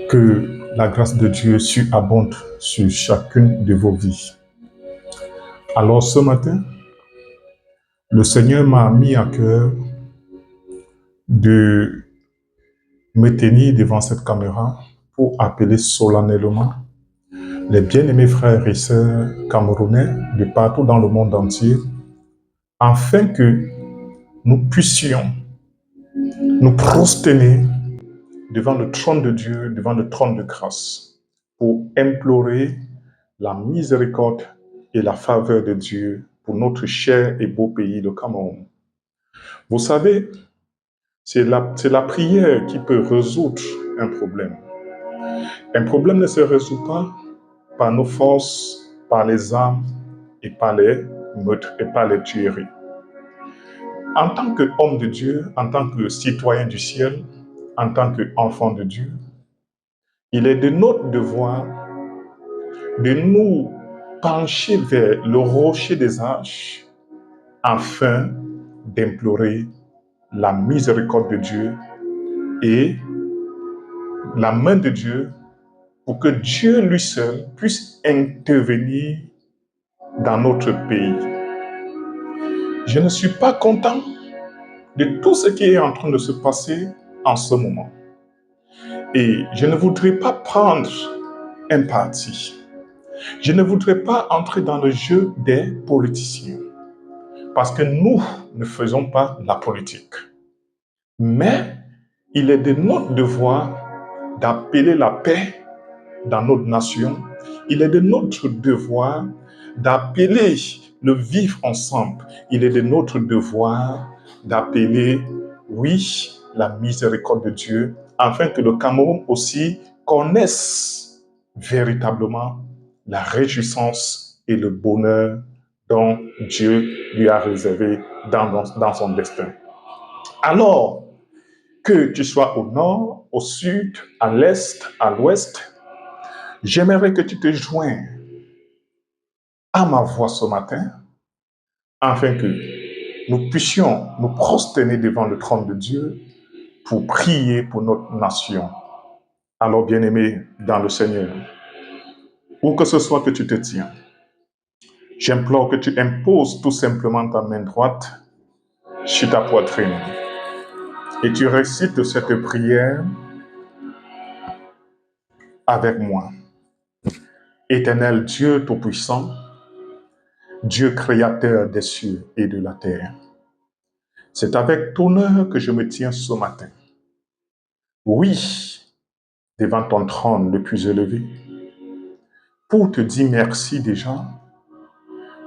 Que la grâce de Dieu surabonde sur chacune de vos vies. Alors ce matin, le Seigneur m'a mis à cœur de me tenir devant cette caméra pour appeler solennellement les bien-aimés frères et sœurs camerounais de partout dans le monde entier, afin que nous puissions nous prosterner devant le trône de Dieu, devant le trône de grâce, pour implorer la miséricorde et la faveur de Dieu pour notre cher et beau pays, le Cameroun. Vous savez, c'est la prière qui peut résoudre un problème. Un problème ne se résout pas par nos forces, par les armes et par les meurtres et par les tueries. En tant qu'homme de Dieu, en tant que citoyen du ciel, en tant qu'enfant de Dieu, il est de notre devoir de nous pencher vers le rocher des âges afin d'implorer la miséricorde de Dieu et la main de Dieu pour que Dieu lui seul puisse intervenir dans notre pays. Je ne suis pas content de tout ce qui est en train de se passer en ce moment. Et je ne voudrais pas prendre un parti. Je ne voudrais pas entrer dans le jeu des politiciens. Parce que nous ne faisons pas la politique. Mais il est de notre devoir d'appeler la paix dans notre nation. Il est de notre devoir d'appeler le vivre ensemble. Il est de notre devoir d'appeler, oui, la miséricorde de Dieu, afin que le Cameroun aussi connaisse véritablement la réjouissance et le bonheur dont Dieu lui a réservé dans son destin. Alors, que tu sois au nord, au sud, à l'est, à l'ouest, j'aimerais que tu te joignes à ma voix ce matin, afin que nous puissions nous prosterner devant le trône de Dieu pour prier pour notre nation. Alors, bien-aimé dans le Seigneur, où que ce soit que tu te tiens, j'implore que tu imposes tout simplement ta main droite sur ta poitrine et tu récites cette prière avec moi. Éternel Dieu Tout-Puissant, Dieu créateur des cieux et de la terre, c'est avec honneur que je me tiens ce matin. Oui, devant ton trône le plus élevé, pour te dire merci déjà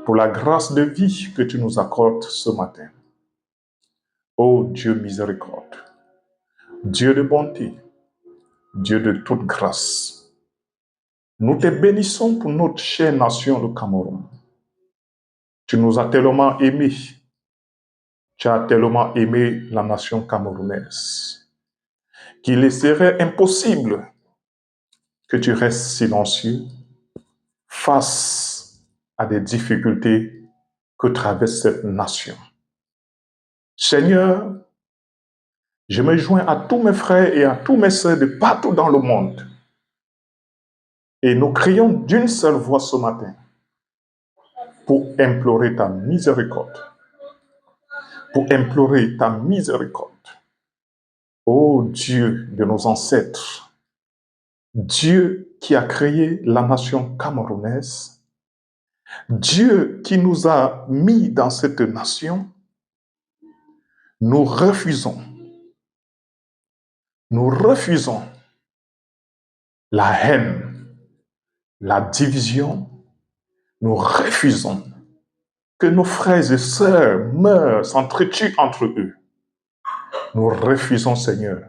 pour la grâce de vie que tu nous accordes ce matin. Ô Dieu miséricorde, Dieu de bonté, Dieu de toute grâce, nous te bénissons pour notre chère nation, le Cameroun. Tu nous as tellement aimés. Tu as tellement aimé la nation camerounaise qu'il serait impossible que tu restes silencieux face à des difficultés que traverse cette nation. Seigneur, je me joins à tous mes frères et à tous mes sœurs de partout dans le monde et nous crions d'une seule voix ce matin pour implorer ta miséricorde. Pour implorer ta miséricorde. Ô Dieu de nos ancêtres, Dieu qui a créé la nation camerounaise, Dieu qui nous a mis dans cette nation, nous refusons la haine, la division, nous refusons que nos frères et sœurs meurent, s'entretuent entre eux. Nous refusons, Seigneur,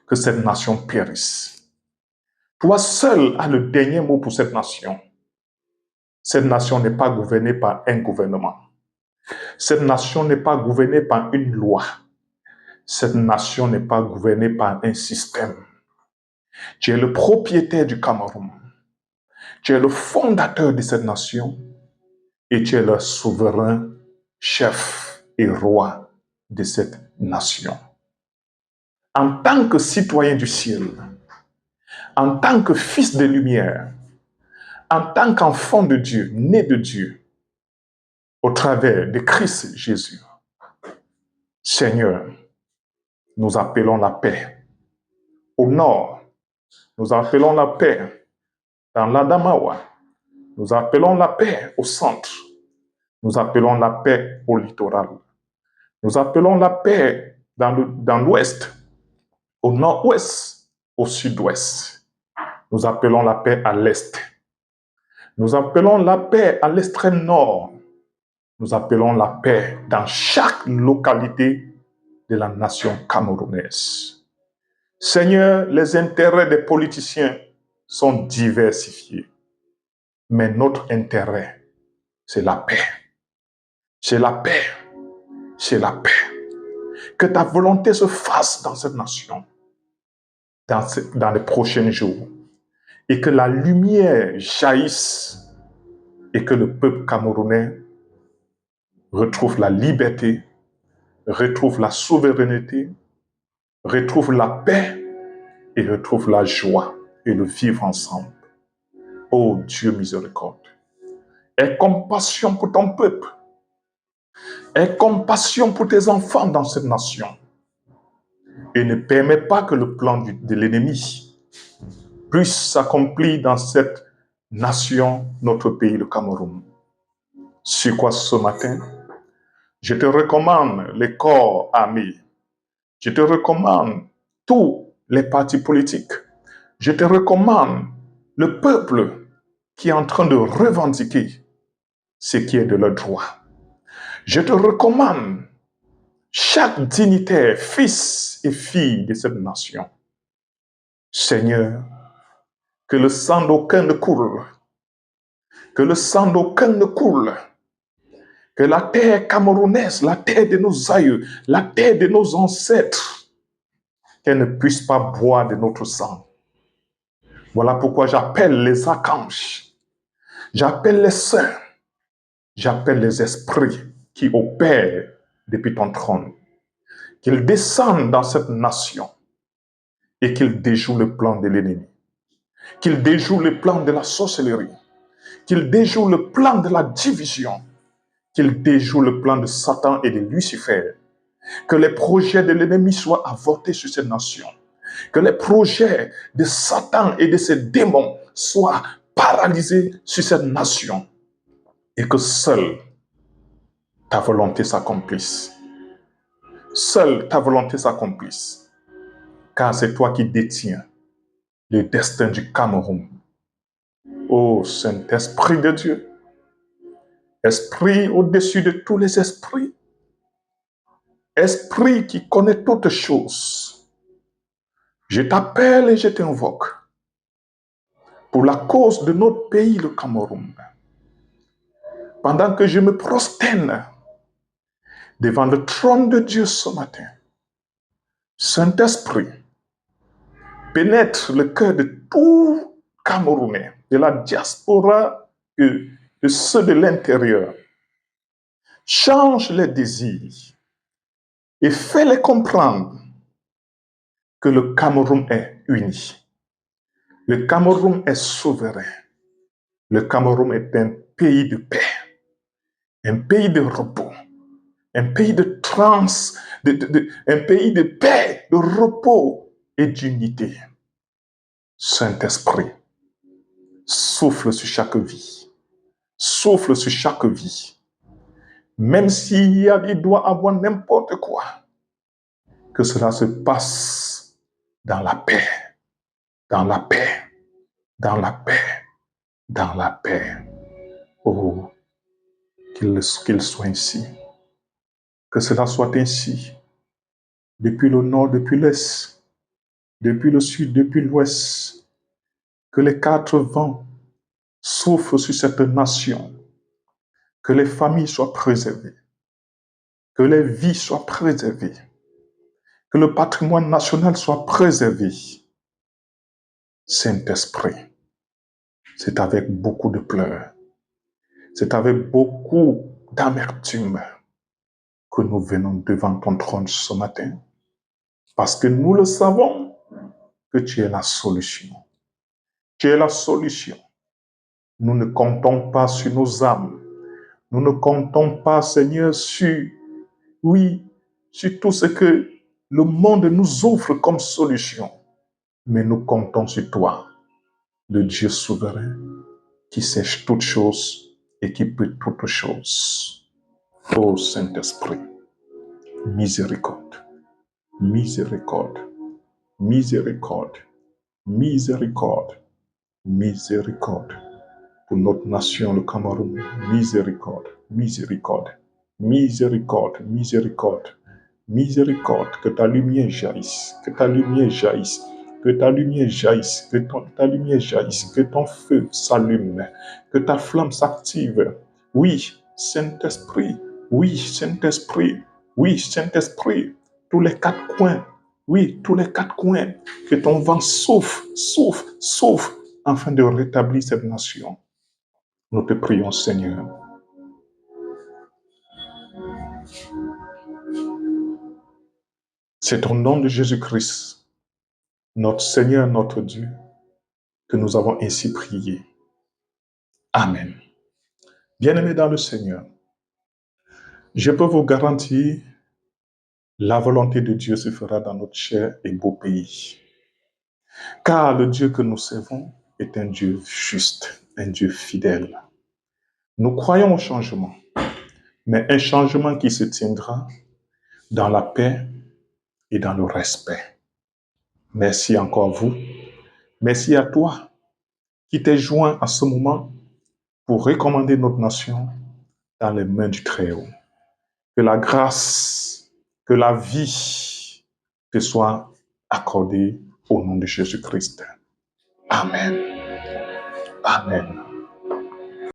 que cette nation périsse. Toi seul as le dernier mot pour cette nation. Cette nation n'est pas gouvernée par un gouvernement. Cette nation n'est pas gouvernée par une loi. Cette nation n'est pas gouvernée par un système. Tu es le propriétaire du Cameroun. Tu es le fondateur de cette nation et tu es le souverain, chef et roi de cette nation. en tant que citoyen du ciel, en tant que fils de lumière, en tant qu'enfant de Dieu, né de Dieu, au travers de Christ Jésus. Seigneur, nous appelons la paix. Au nord, nous appelons la paix dans l'Adamawa. Nous appelons la paix au centre. Nous appelons la paix au littoral. Nous appelons la paix dans l'ouest, au nord-ouest, au sud-ouest. Nous appelons la paix à l'est. Nous appelons la paix à l'extrême nord. Nous appelons la paix dans chaque localité de la nation camerounaise. Seigneur, les intérêts des politiciens sont diversifiés. Mais notre intérêt, c'est la paix. C'est la paix. C'est la paix. Que ta volonté se fasse dans cette nation, dans les prochains jours. Et que la lumière jaillisse et que le peuple camerounais retrouve la liberté, retrouve la souveraineté, retrouve la paix et retrouve la joie et le vivre ensemble. Oh Dieu miséricorde, aie compassion pour ton peuple, aie compassion pour tes enfants dans cette nation et ne permets pas que le plan de l'ennemi puisse s'accomplir dans cette nation, notre pays, le Cameroun. Sur quoi ce matin, je te recommande les corps armés, je te recommande tous les partis politiques, je te recommande le peuple qui est en train de revendiquer ce qui est de leur droit. Je te recommande chaque dignitaire, fils et fille de cette nation. Seigneur, que le sang d'aucun ne coule, que le sang d'aucun ne coule, que la terre camerounaise, la terre de nos aïeux, la terre de nos ancêtres, qu'elle ne puisse pas boire de notre sang. Voilà pourquoi j'appelle les archanges, j'appelle les saints, j'appelle les esprits qui opèrent depuis ton trône, qu'ils descendent dans cette nation et qu'ils déjouent le plan de l'ennemi, qu'ils déjouent le plan de la sorcellerie, qu'ils déjouent le plan de la division, qu'ils déjouent le plan de Satan et de Lucifer, que les projets de l'ennemi soient avortés sur cette nation, que les projets de Satan et de ses démons soient paralysés sur cette nation, et que seule ta volonté s'accomplisse. Seule ta volonté s'accomplisse, car c'est toi qui détiens le destin du Cameroun. Ô Saint-Esprit de Dieu, Esprit au-dessus de tous les esprits, Esprit qui connaît toutes choses, je t'appelle et je t'invoque pour la cause de notre pays, le Cameroun. Pendant que je me prosterne devant le trône de Dieu ce matin, Saint-Esprit, pénètre le cœur de tout Camerounais, de la diaspora et de ceux de l'intérieur. Change les désirs et fais-les comprendre que le Cameroun est uni. Le Cameroun est souverain. Le Cameroun est un pays de paix, un pays de repos, un pays un pays de paix, de repos et d'unité. Saint-Esprit, souffle sur chaque vie. Souffle sur chaque vie. Même s'il doit avoir n'importe quoi, que cela se passe dans la paix, dans la paix, dans la paix, dans la paix. Oh, qu'il soit ainsi. Que cela soit ainsi. Depuis le nord, depuis l'est, depuis le sud, depuis l'ouest. Que les quatre vents soufflent sur cette nation. Que les familles soient préservées. Que les vies soient préservées. Que le patrimoine national soit préservé. Saint-Esprit, c'est avec beaucoup de pleurs, c'est avec beaucoup d'amertume que nous venons devant ton trône ce matin, Parce que nous le savons que tu es la solution. Tu es la solution. Nous ne comptons pas sur nos âmes. Nous ne comptons pas, Seigneur, sur tout ce que le monde nous offre comme solution. Mais nous comptons sur toi, le Dieu souverain, qui sait toutes choses et qui peut toutes choses. Ô Saint-Esprit, miséricorde, miséricorde, miséricorde, miséricorde, miséricorde pour notre nation, le Cameroun. Miséricorde, miséricorde, miséricorde, miséricorde, miséricorde, que ta lumière jaillisse, que ta lumière jaillisse, que ta lumière jaillisse, que ta lumière jaillisse, que ton feu s'allume, que ta flamme s'active. Oui, Saint-Esprit, oui, Saint-Esprit, oui, Saint-Esprit, tous les quatre coins, oui, tous les quatre coins, que ton vent souffle, souffle, souffle, afin de rétablir cette nation. Nous te prions, Seigneur. C'est au nom de Jésus-Christ, notre Seigneur, notre Dieu, que nous avons ainsi prié. Amen. Bien-aimés dans le Seigneur, je peux vous garantir, la volonté de Dieu se fera dans notre cher et beau pays. Car le Dieu que nous servons est un Dieu juste, un Dieu fidèle. Nous croyons au changement, mais un changement qui se tiendra dans la paix et dans le respect. Merci encore à vous. Merci à toi qui t'es joint à ce moment pour recommander notre nation dans les mains du Très-Haut. Que la grâce, que la vie te soit accordée au nom de Jésus-Christ. Amen. Amen.